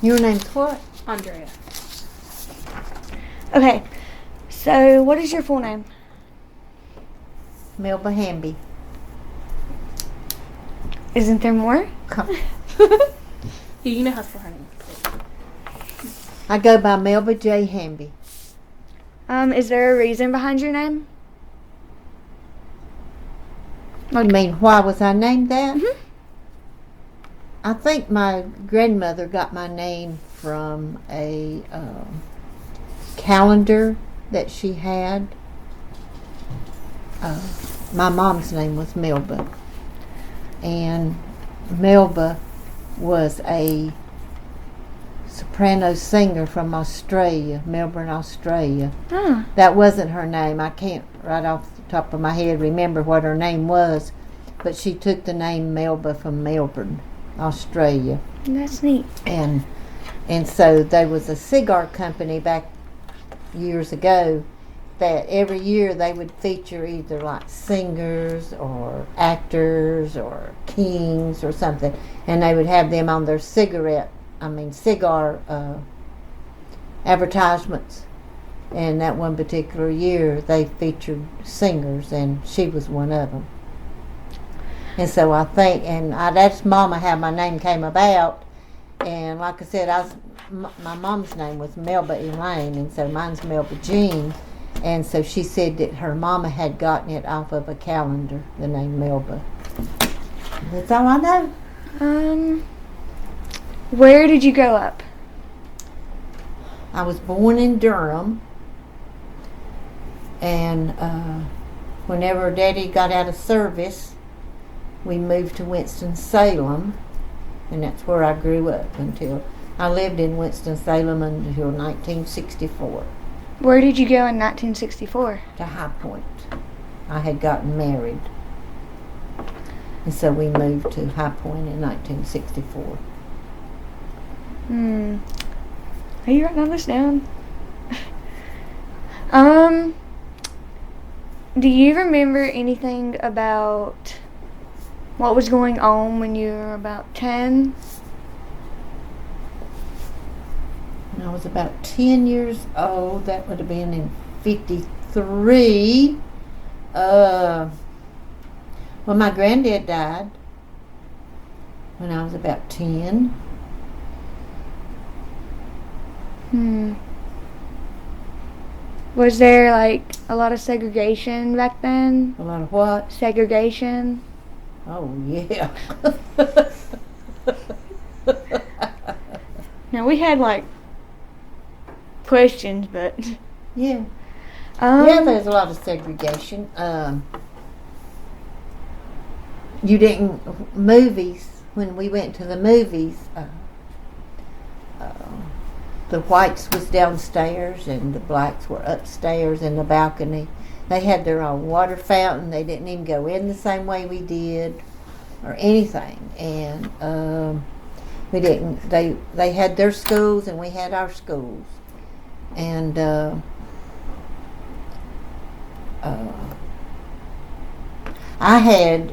Your name's what? Andrea. Okay, so what is your full name? Melba Hamby. Isn't there more? You know how to spell her name. I go by Melba J. Hamby. Is there a reason behind your name? You mean, why was I named that? Mhm. I think my grandmother got my name from a calendar that she had. My mom's name was Melba. And Melba was a soprano singer from Australia, Melbourne, Australia. Ah. That wasn't her name. I can't right off the top of my head remember what her name was, but she took the name Melba from Melbourne, Australia. That's neat. And so there was a cigar company back years ago that every year they would feature either like singers or actors or kings or something, and they would have them on their cigar advertisements. And that one particular year they featured singers, and she was one of them. And so I think, that's Mama how my name came about. And like I said, my mom's name was Melba Elaine, and so mine's Melba Jean. And so she said that her mama had gotten it off of a calendar, the name Melba. That's all I know. Where did you grow up? I was born in Durham, and whenever Daddy got out of service, we moved to Winston-Salem, and that's where I grew up until I lived in Winston-Salem until 1964. Where did you go in 1964? To High Point. I had gotten married, and so we moved to High Point in 1964. Are you writing all this down? Do you remember anything about what was going on when you were about 10? When I was about 10 years old, that would have been in 53. Well, my granddad died when I was about 10. Was there like a lot of segregation back then? A lot of what? Segregation. Oh, yeah. Now we had like questions, but Yeah. Yeah, there's a lot of segregation. You didn't, movies, when we went to the movies, the whites was downstairs and the blacks were upstairs in the balcony. They had their own water fountain. They didn't even go in the same way we did or anything. And we didn't, they had their schools and we had our schools. And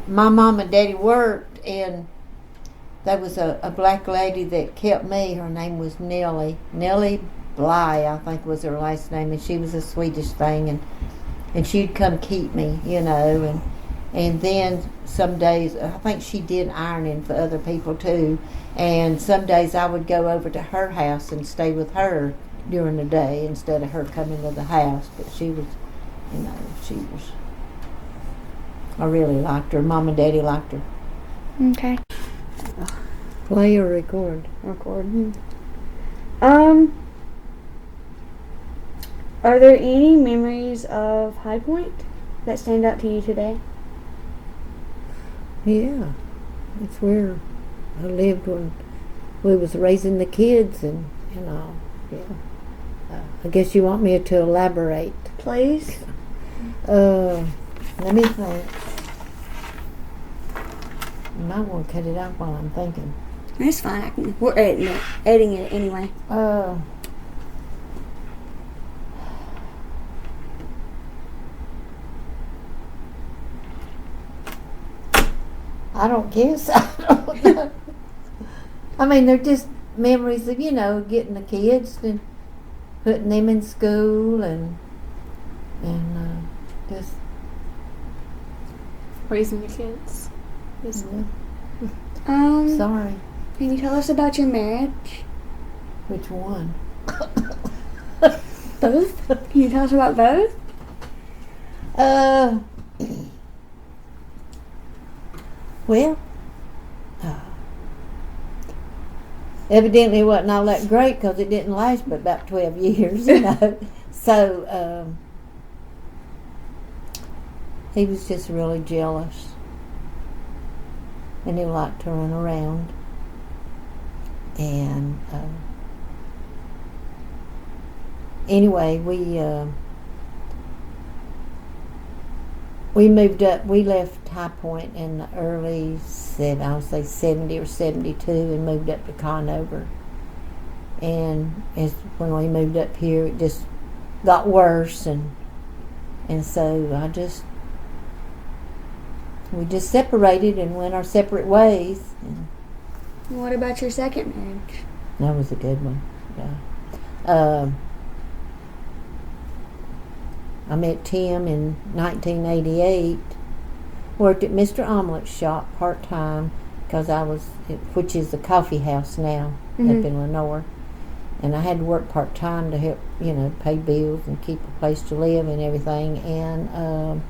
my mom and daddy worked, and there was a black lady that kept me. Her name was Nellie Bly, I think was her last name, and she was a Swedish thing, and she'd come keep me, and then some days, I think she did ironing for other people too, and some days I would go over to her house and stay with her during the day instead of her coming to the house. But she was, I really liked her. Mom and Daddy liked her. okay. Play or record? Record. Are there any memories of High Point that stand out to you today? Yeah, that's where I lived when we was raising the kids and all. Yeah. I guess you want me to elaborate. Please. Let me think. You might want to cut it out while I'm thinking. That's fine. We're editing it anyway. I don't guess. I don't know. I mean, they're just memories of, getting the kids and putting them in school and just Raising your kids. yeah. Sorry. Can you tell us about your marriage? Which one? Both? Can you tell us about both? Well, evidently it wasn't all that great because it didn't last but about 12 years, So, he was just really jealous. And he liked to run around. And, anyway, we moved up. We left High Point in the early, I would say 70 or 72, and moved up to Conover. And when we moved up here, it just got worse, and so we just separated and went our separate ways. And what about your second marriage? that was a good one. Yeah. I met Tim in 1988. Worked at Mr. Omelet's shop part-time because which is a coffee house now up in Lenore. And I had to work part-time to help, pay bills and keep a place to live and everything. And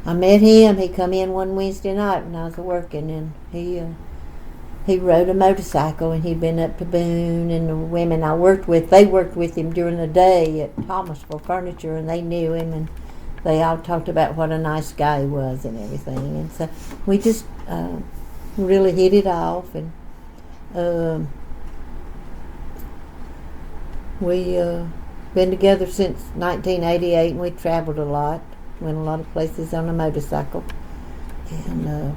I met him. He come in one Wednesday night when I was working, and he rode a motorcycle, and he'd been up to Boone, and the women I worked with, they worked with him during the day at Thomasville Furniture, and they knew him, and they all talked about what a nice guy he was and everything. And so we just really hit it off, and we been together since 1988, and we traveled a lot, went a lot of places on a motorcycle. And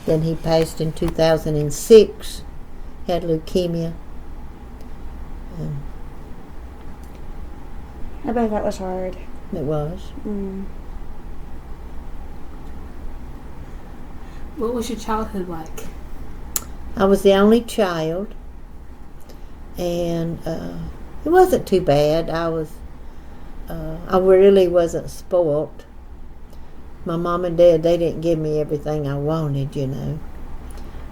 then he passed in 2006, had leukemia. I bet that was hard. It was. What was your childhood like? I was the only child, and it wasn't too bad. I really wasn't spoilt. My mom and dad, they didn't give me everything I wanted,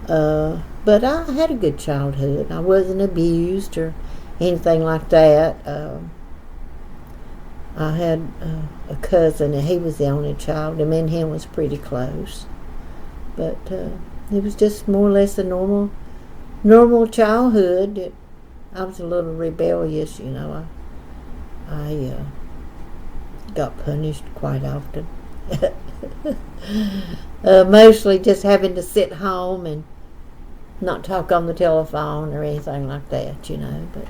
but I had a good childhood. I wasn't abused or anything like that. I had a cousin, and he was the only child, and me and him was pretty close. But it was just more or less a normal childhood. I was a little rebellious, I got punished quite often. Mostly just having to sit home and not talk on the telephone or anything like that, but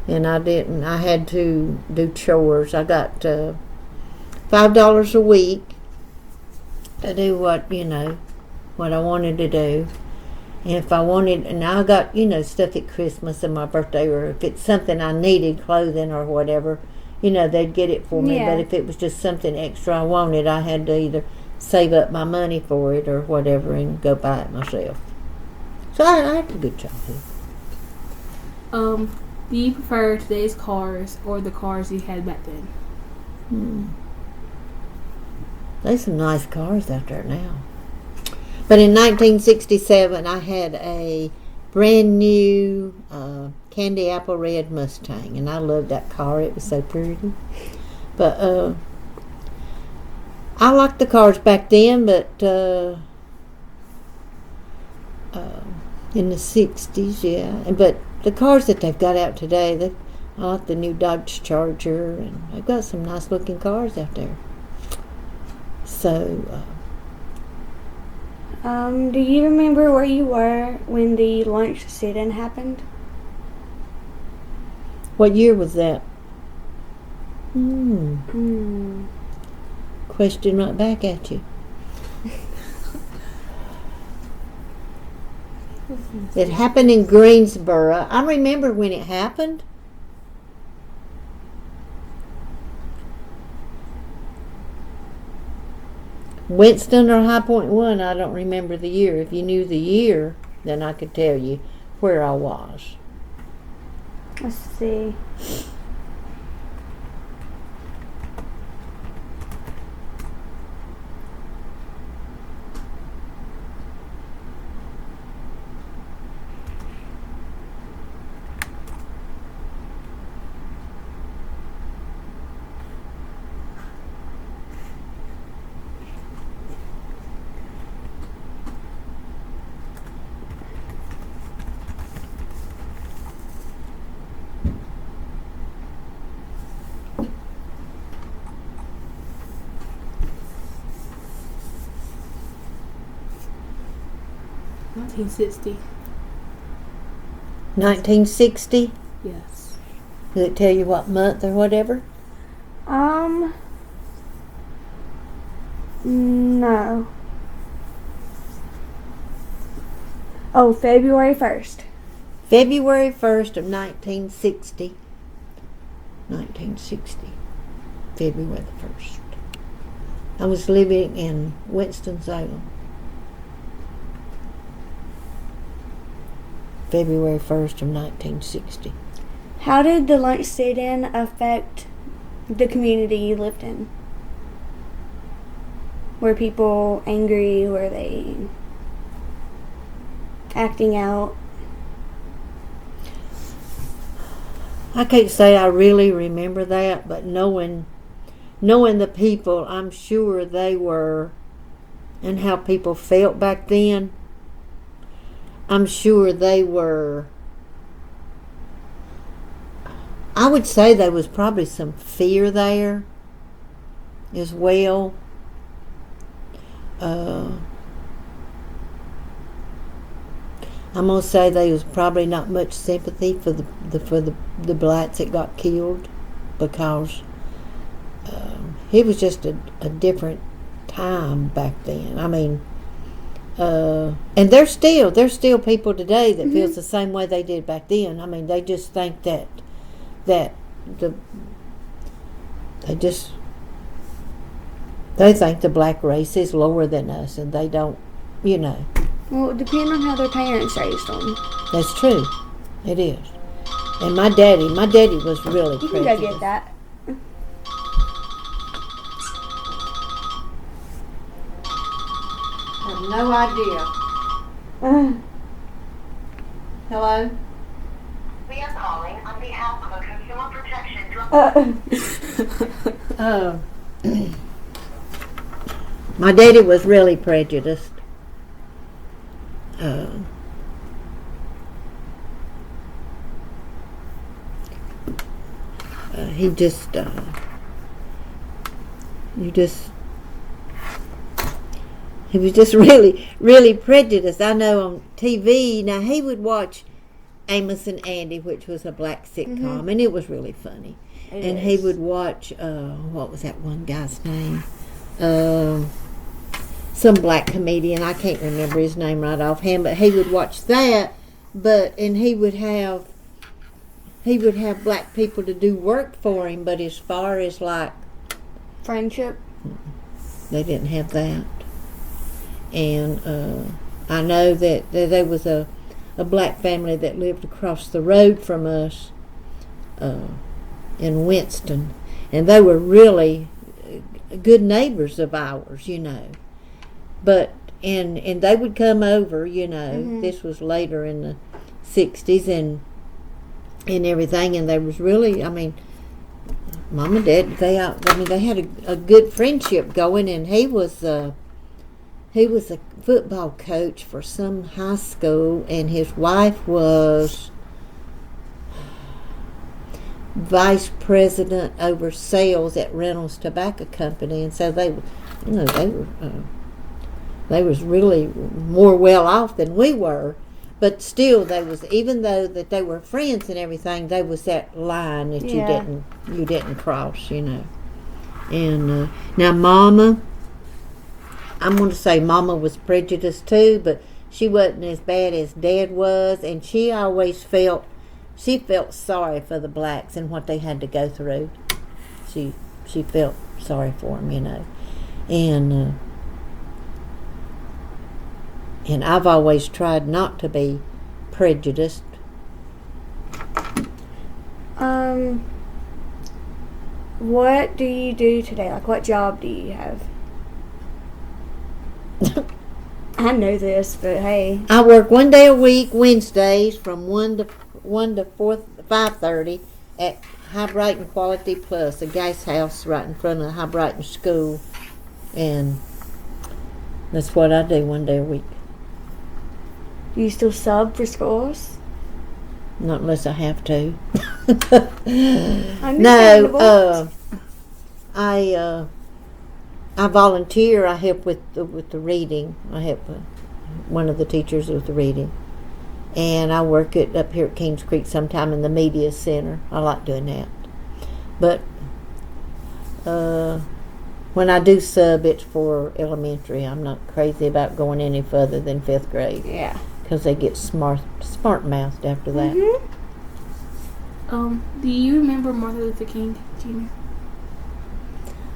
and I had to do chores. I got $5 a week to do what I wanted to do. And if I wanted, and I got, stuff at Christmas and my birthday, or if it's something I needed, clothing or whatever, they'd get it for me. Yeah. But if it was just something extra I wanted, I had to either save up my money for it or whatever and go buy it myself. So I had a good childhood. Do you prefer today's cars or the cars you had back then? There's some nice cars out there now. But in 1967, I had a brand new candy apple red Mustang, and I loved that car. It was so pretty. But I liked the cars back then, but in the 60s, yeah. But the cars that they've got out today, I like the new Dodge Charger, and they've got some nice looking cars out there. So, do you remember where you were when the lunch sit-in happened? what year was that? Question right back at you. It happened in Greensboro. I remember when it happened. Winston or High Point 1, I don't remember the year. If you knew the year, then I could tell you where I was. Let's see. $1960. 1960? Yes. Does it tell you what month or whatever? No. Oh, February 1st. February 1st of 1960. 1960. February the 1st. I was living in Winston-Salem. February 1st of 1960. How did the lunch sit-in affect the community you lived in? Were people angry? Were they acting out? I can't say I really remember that, but knowing the people, I'm sure they were, and how people felt back then, I'm sure they were, I would say there was probably some fear there as well. I'm gonna say there was probably not much sympathy for the blacks that got killed, because it was just a different time back then. I mean, and there's still people today that feels the same way they did back then. I mean, they just think that they think the black race is lower than us, and they don't, you know. Well, it depends on how their parents raised them. That's true. It is. And my daddy was really You can prejudiced. go get that. I have no idea. Hello? We are calling on behalf of a consumer protection drug. My daddy was really prejudiced. He just, he was just really, really prejudiced. I know on TV, now he would watch Amos and Andy, which was a black sitcom, and it was really funny. He would watch, what was that one guy's name? Some black comedian, I can't remember his name right offhand, but he would watch that, and he would have black people to do work for him, but as far as like Friendship. they didn't have that. And I know that there was a black family that lived across the road from us in Winston, and they were really good neighbors of ours, you know. But and they would come over, you know. This was later in the 60s and everything, and there was really, I mean, Mom and Dad, they had a good friendship going, and he was a football coach for some high school, and his wife was vice president over sales at Reynolds Tobacco Company, and so they was really more well off than we were. But still, even though that they were friends and everything, there was that line that you didn't cross, you know. And now Mama, I'm going to say Mama was prejudiced too, but she wasn't as bad as Dad was, and she always felt sorry for the blacks and what they had to go through. She felt sorry for them, you know. And And I've always tried not to be prejudiced. What do you do today? Like, what job do you have? I know this, but hey. I work 1 day a week, Wednesdays, from 1 to 5:30 at High Brighton Quality Plus, a gas house right in front of High Brighton School. And that's what I do 1 day a week. Do you still sub for schools? Not unless I have to. Understandable. I volunteer. I help with the reading. I help one of the teachers with the reading, and I work up here at Kings Creek sometime in the media center. I like doing that, but when I do sub, it's for elementary. I'm not crazy about going any further than 5th grade. Yeah. Because they get smart mouthed after that. Mm-hmm. Do you remember Martin Luther King Jr.?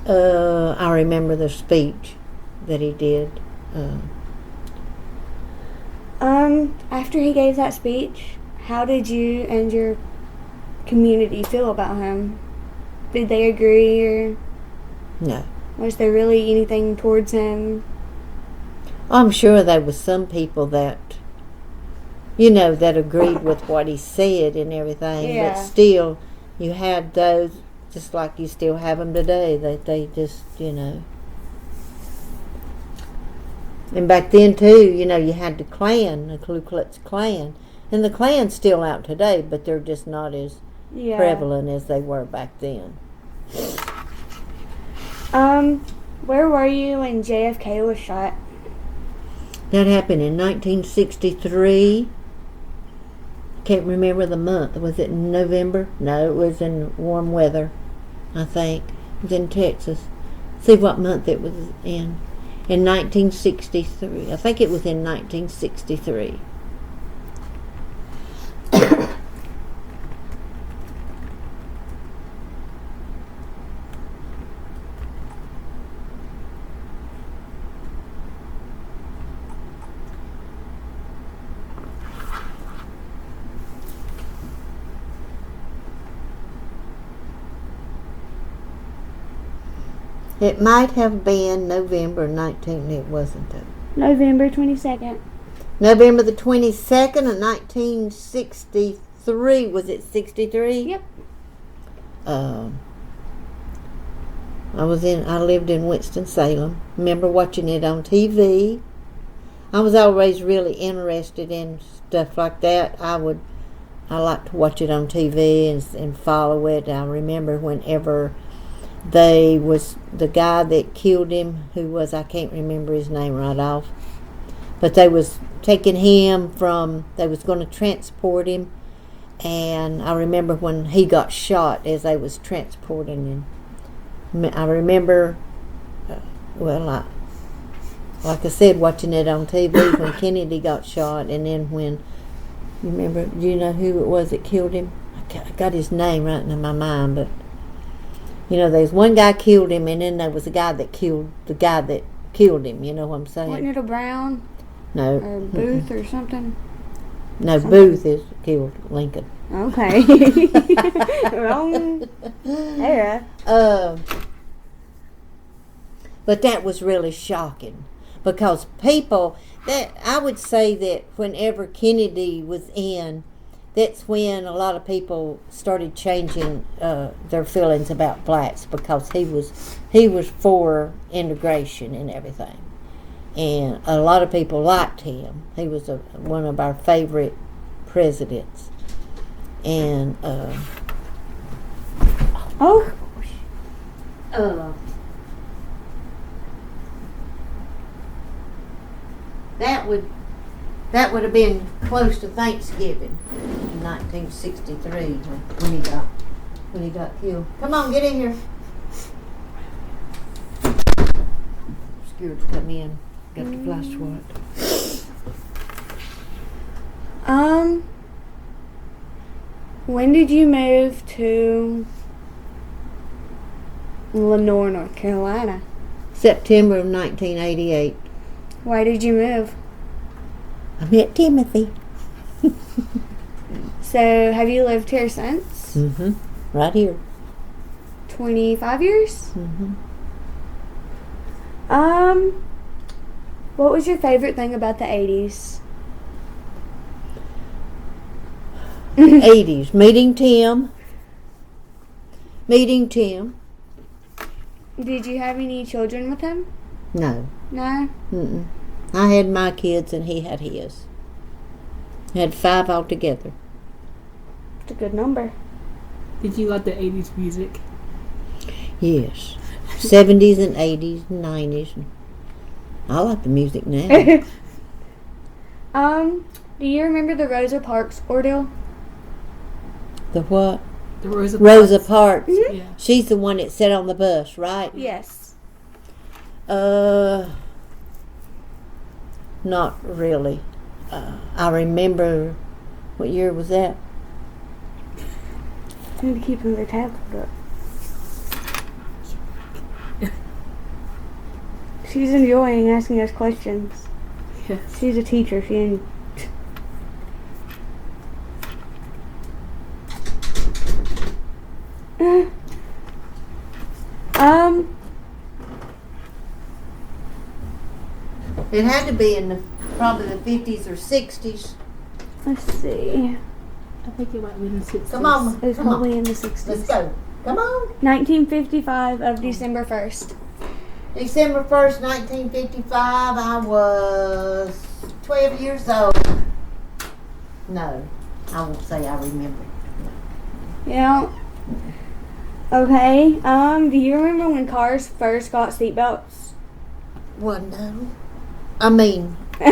I remember the speech that he did. After he gave that speech, how did you and your community feel about him? Did they agree, or No. was there really anything towards him? I'm sure there was some people that, that agreed with what he said and everything, Yeah. but still, you had those, just like you still have them today, that they just, And back then, too, you had the Klan, the Ku Klux Klan, and the Klan's still out today, but they're just not as prevalent as they were back then. Where were you when JFK was shot? That happened in 1963. Can't remember the month. Was it in November? No, it was in warm weather, I think. It was in Texas. See what month it was in. In 1963. I think it was in 1963. It might have been November 19. It wasn't though. November 22nd. November the 22nd of 1963. Was it 63? Yep. I lived in Winston-Salem. Remember watching it on TV. I was always really interested in stuff like that. I like to watch it on TV and follow it. I remember whenever the guy that killed him, I can't remember his name right off, but they was taking him they was going to transport him, and I remember when he got shot as they was transporting him. I remember, like I said, watching it on TV when Kennedy got shot, and then when, do you know who it was that killed him? I got his name right in my mind, but there's one guy killed him, and then there was a guy that killed the guy that killed him. You know what I'm saying? Wasn't it a Brown? No. Or Booth or something? No, Booth is killed Lincoln. Okay. Wrong era. But that was really shocking because I would say that whenever Kennedy was in, that's when a lot of people started changing their feelings about blacks, because he was for integration and everything, and a lot of people liked him. He was one of our favorite presidents, and that would have been close to Thanksgiving in 1963 when he got killed. Come on, get in here. Scared to come in. Got the fly swat. When did you move to Lenore, North Carolina? September of 1988. Why did you move? I met Timothy. So, have you lived here since? Mm-hmm. Right here. 25 years? Mm-hmm. What was your favorite thing about the 80s? 80s. Meeting Tim. Did you have any children with him? No. No? Mm-mm. I had my kids and he had his. Had 5 altogether. It's a good number. Did you like the 80s music? Yes. 70s and 80s and 90s. I like the music now. Do you remember the Rosa Parks ordeal? The what? The Rosa Rosa Parks. Parks. Mhm. Yeah. She's the one that sat on the bus, right? Yes. Not really. I remember, what year was that? I need to keep another tab up. She's enjoying asking us questions. Yes. She's a teacher. It had to be in probably the 50s or 60s. Let's see. I think it might be in the 60s. Come on. It was Come on. probably in the 60s. Let's go. Come on. 1955 of December 1st. December 1st, 1955, I was 12 years old. No, I won't say I remember. Yeah. Okay. Do you remember when cars first got seatbelts? Well, no. I mean, I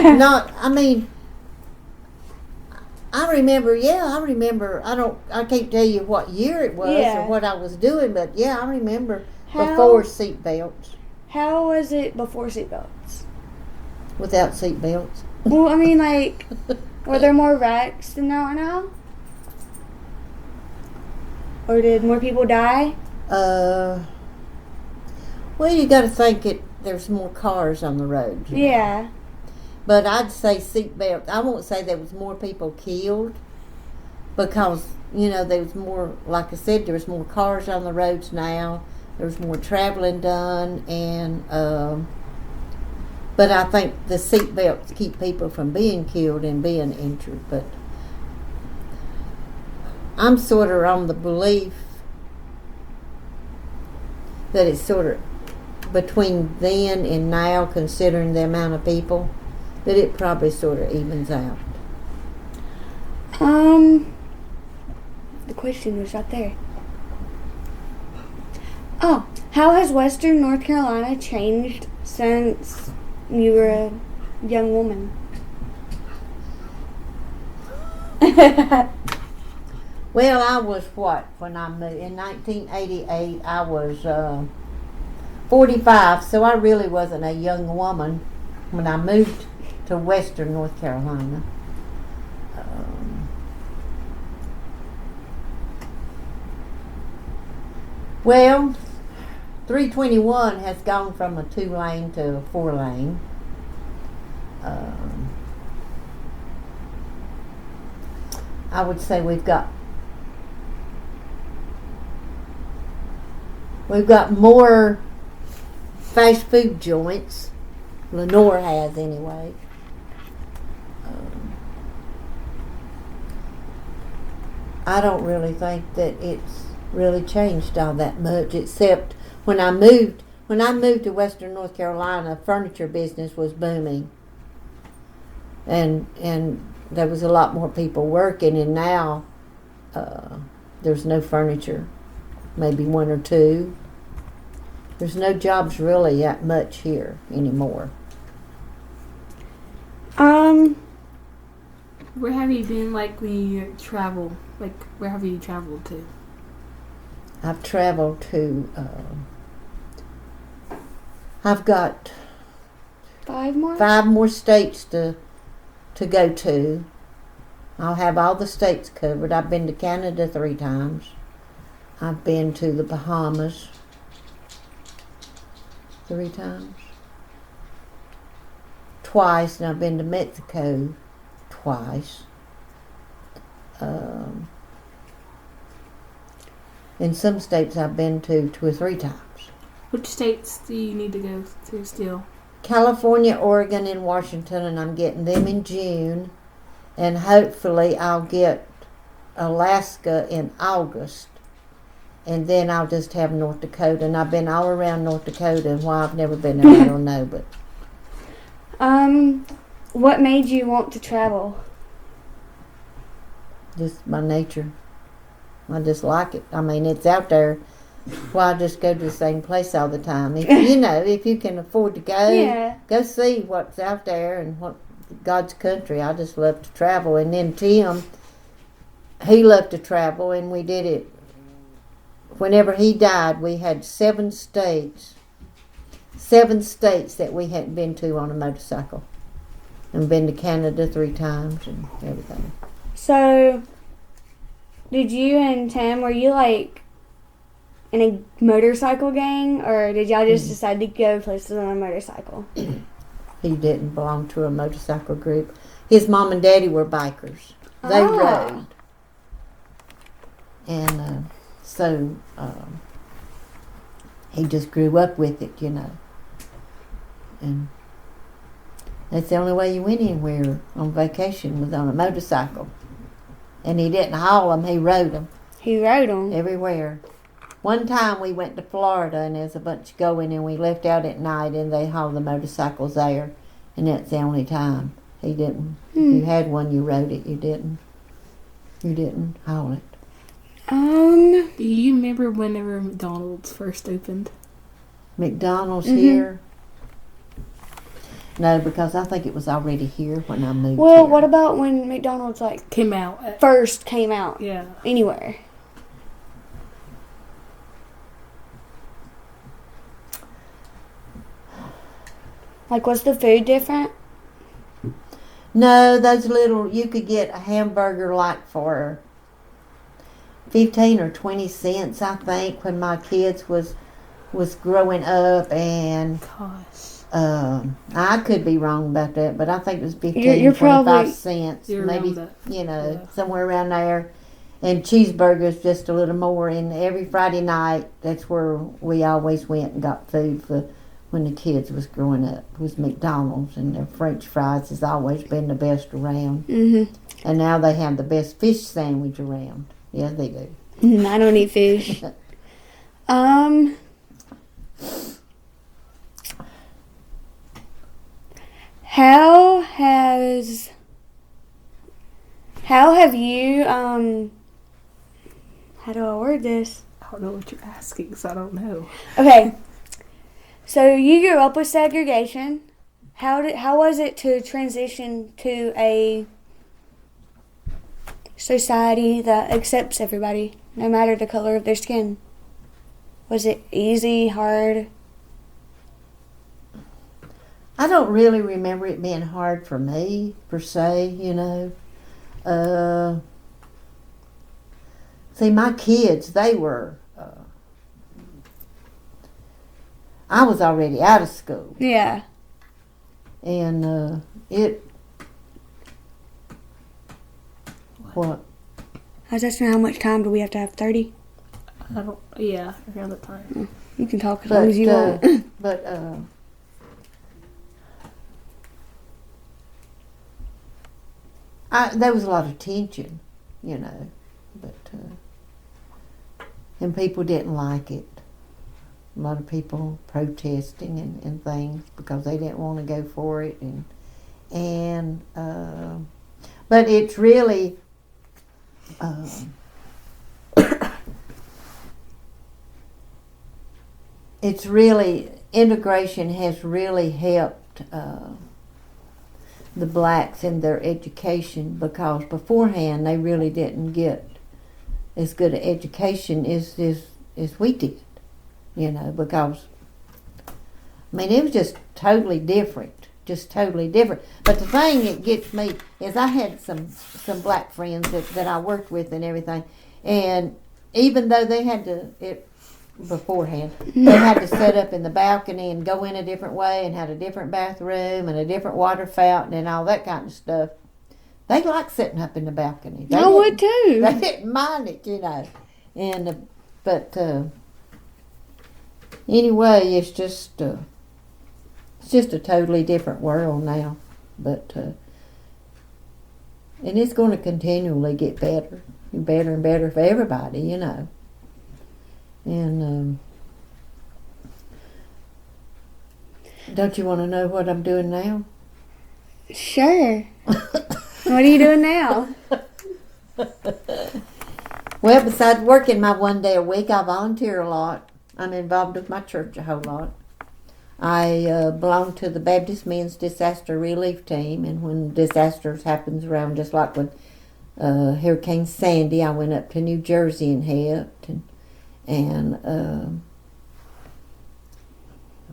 remember. I can't tell you what year it was Yeah. or what I was doing, but yeah, I remember How- before seat belts, How was it before seatbelts? without seat belts. Well, I mean, like, were there more wrecks than there are now? Or did more people die? Well, you got to think there's more cars on the road. you know. Yeah. But I'd say seat belts. I won't say there was more people killed because, there was more, like I said, there was more cars on the roads now. There was more traveling done. But I think the seat belts keep people from being killed and being injured. But I'm sort of on the belief that it's sort of between then and now, considering the amount of people, that it probably sort of evens out. The question was right there. Oh, how has Western North Carolina changed since you were a young woman? Well, I was when I moved in 1988? I was 45, so I really wasn't a young woman when I moved to Western North Carolina. Well, 321 has gone from a 2-lane to a 4-lane. I would say we've got more fast food joints. Lenore has, anyway. I don't really think that it's really changed all that much, except when I moved to Western North Carolina, furniture business was booming, and there was a lot more people working, and now there's no furniture, maybe one or two. There's no jobs really that much here anymore. Where have you been, like, when you travel? Like, where have you traveled to? I've traveled to, I've got 5 more? 5 more states to go to. I'll have all the states covered. I've been to Canada 3 times. I've been to the Bahamas 3 times. Twice, and I've been to Mexico twice. In some states I've been to 2 or 3 times. Which states do you need to go to still? California, Oregon, and Washington, and I'm getting them in June. And hopefully I'll get Alaska in August. And then I'll just have North Dakota. And I've been all around North Dakota, and why I've never been there, I don't know. But what made you want to travel? just my nature. I just like it. I mean, it's out there. Why just go to the same place all the time? If if you can afford to go, Yeah. go see what's out there and what God's country. I just love to travel. And then Tim, he loved to travel, and we did it. Whenever he died, we had 7 states that we hadn't been to on a motorcycle, and been to Canada 3 times and everything. So, did you and Tim, were you like in a motorcycle gang, or did y'all just decide to go places on a motorcycle? He didn't belong to a motorcycle group. His mom and daddy were bikers. They rode. And so he just grew up with it, And that's the only way you went anywhere on vacation, was on a motorcycle. And he didn't haul them, he rode them. He rode them. Everywhere. One time we went to Florida, and there was a bunch going, and we left out at night, and they hauled the motorcycles there. And that's the only time. He didn't. If you had one, you rode it. You didn't haul it. Do you remember whenever McDonald's first opened? McDonald's here? No, because I think it was already here when I moved Well, here. what about when McDonald's Came out. first came out? Yeah. Anywhere. Like, was the food different? No, those little, you could get a hamburger like for 15 or 20 cents, I think, when my kids was growing up, and Gosh. I could be wrong about that, but I think it was 15, You're 25 probably- cents, You're maybe, around that. Yeah. somewhere around there. And cheeseburgers just a little more. And every Friday night, that's where we always went and got food for when the kids was growing up. It was McDonald's, and their French fries has always been the best around. Mm-hmm. And now they have the best fish sandwich around. Yeah, they do. I don't eat fish. How have you, how do I word this? I don't know what you're asking, so I don't know. Okay, so you grew up with segregation. How was it to transition to a society that accepts everybody, no matter the color of their skin? Was it easy, hard? I don't really remember it being hard for me, per se, See, my kids, they were, I was already out of school. Yeah. And what? I was asking how much time do we have to have? 30? Around that time. You can talk as long as you want. There was a lot of tension, but and people didn't like it. A lot of people protesting and things because they didn't want to go for it, but it's really integration has really helped the blacks in their education, because beforehand they really didn't get as good an education as we did, because it was just totally different. But the thing that gets me is I had some black friends that I worked with and everything, and even though they had to beforehand, they had to set up in the balcony and go in a different way and had a different bathroom and a different water fountain and all that kind of stuff. They like sitting up in the balcony. They I would didn't- too. They didn't mind it, and but anyway, it's just a totally different world now. But and it's going to continually get better and better and better for everybody, And don't you want to know what I'm doing now? Sure. What are you doing now? Well, besides working my 1 day a week, I volunteer a lot. I'm involved with my church a whole lot. I belong to the Baptist Men's Disaster Relief Team, and when disasters happens around, just like with Hurricane Sandy, I went up to New Jersey and helped, and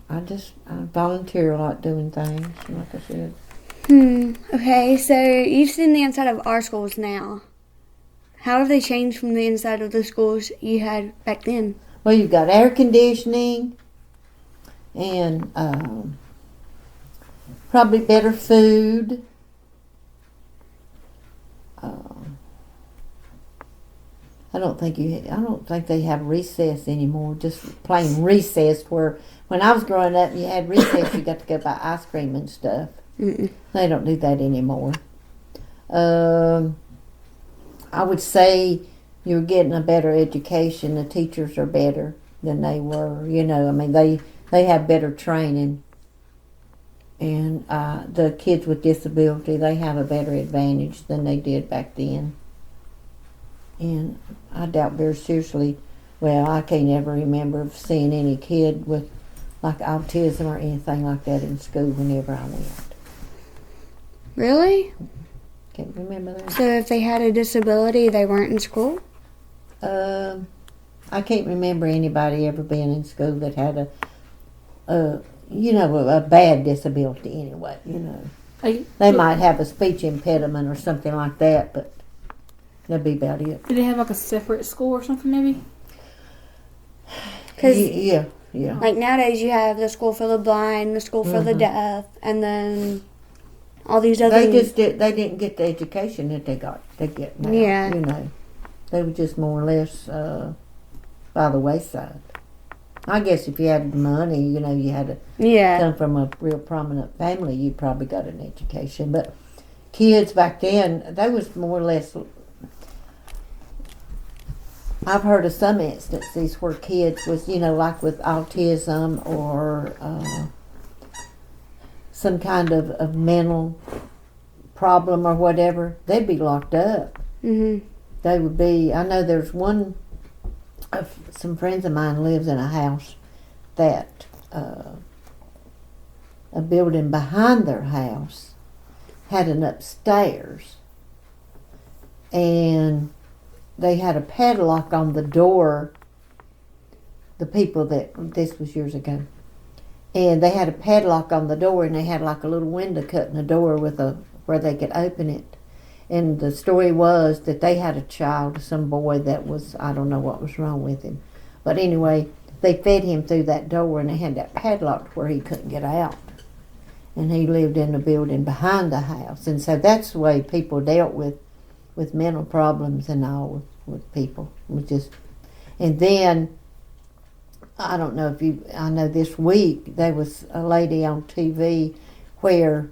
I volunteer a lot doing things, like I said. Okay, so you've seen the inside of our schools now. How have they changed from the inside of the schools you had back then? Well, you've got air conditioning and probably better food. I don't think they have recess anymore. Just plain recess. Where when I was growing up, you had recess. You got to go buy ice cream and stuff. Mm-mm. They don't do that anymore. I would say you're getting a better education. The teachers are better than they were. They have better training. And the kids with disability, they have a better advantage than they did back then. And I doubt very seriously, I can't ever remember seeing any kid with like autism or anything like that in school whenever I went. Really? Can't remember that. So if they had a disability, they weren't in school? I can't remember anybody ever being in school that had a bad disability anyway, They might have a speech impediment or something like that, but that'd be about it. Did they have like a separate school or something maybe? Cause Yeah. like nowadays you have the school for the blind, the school for the deaf, and then all these other... They didn't get the education that they get now. Yeah. They were just more or less by the wayside. I guess if you had money, you had to come from a real prominent family, you probably got an education. But kids back then, they was more or less... I've heard of some instances where kids was, like with autism or some kind of mental problem or whatever, they'd be locked up. Mm-hmm. They would be... I know there's one... some friends of mine lives in a house that a building behind their house had an upstairs, and they had a padlock on the door. The people this was years ago, and they had a padlock on the door, and they had like a little window cut in the door where they could open it. And the story was that they had a child, some boy that was, I don't know what was wrong with him. But anyway, they fed him through that door, and they had that padlocked where he couldn't get out. And he lived in the building behind the house. And so that's the way people dealt with mental problems and all with people. It was just, and then, I don't know I know this week there was a lady on TV where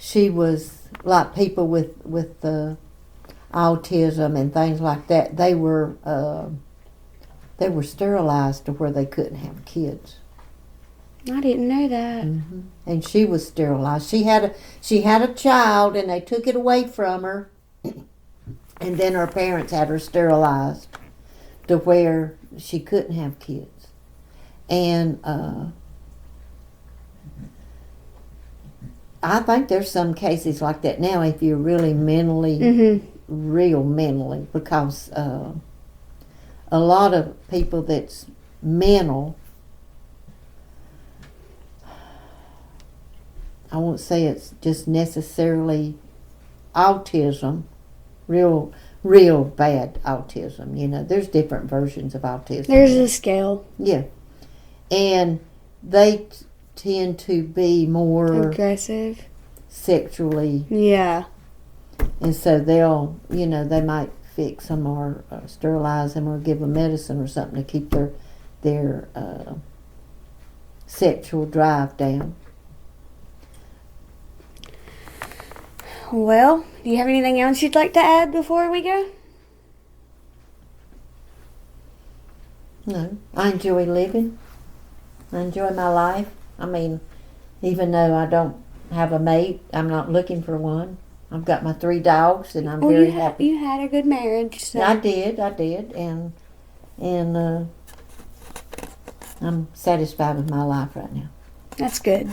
she was like people with autism and things like that. They were sterilized to where they couldn't have kids. I didn't know that. Mm-hmm. And she was sterilized. She had a child, and they took it away from her, and then her parents had her sterilized to where she couldn't have kids. And I think there's some cases like that now if you're really mentally, real mentally, because a lot of people that's mental, I won't say it's just necessarily autism, real bad autism. There's different versions of autism. There's a scale. Yeah. And they tend to be more aggressive, sexually, Yeah. and so they'll, they might fix them or sterilize them or give them medicine or something to keep their sexual drive down. Well, do you have anything else you'd like to add before we go? No, I enjoy living. I enjoy my life. I mean, even though I don't have a mate, I'm not looking for one. I've got my 3 dogs, and I'm very happy. You had a good marriage. So. I did, and I'm satisfied with my life right now. That's good.